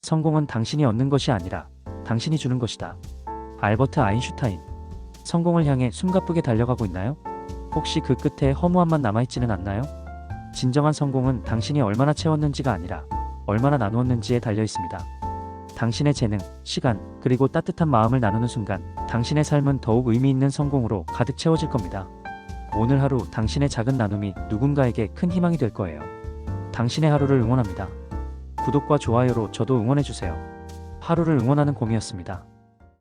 성공은 당신이 얻는 것이 아니라 당신이 주는 것이다. 알버트 아인슈타인. 성공을 향해 숨가쁘게 달려가고 있나요? 혹시 그 끝에 허무함만 남아있지는 않나요? 진정한 성공은 당신이 얼마나 채웠는지가 아니라 얼마나 나누었는지에 달려 있습니다. 당신의 재능, 시간, 그리고 따뜻한 마음을 나누는 순간 당신의 삶은 더욱 의미 있는 성공으로 가득 채워질 겁니다. 오늘 하루 당신의 작은 나눔이 누군가에게 큰 희망이 될 거예요. 당신의 하루를 응원합니다. 구독과 좋아요로 저도 응원해주세요. 하루를 응원하는 곰이었습니다.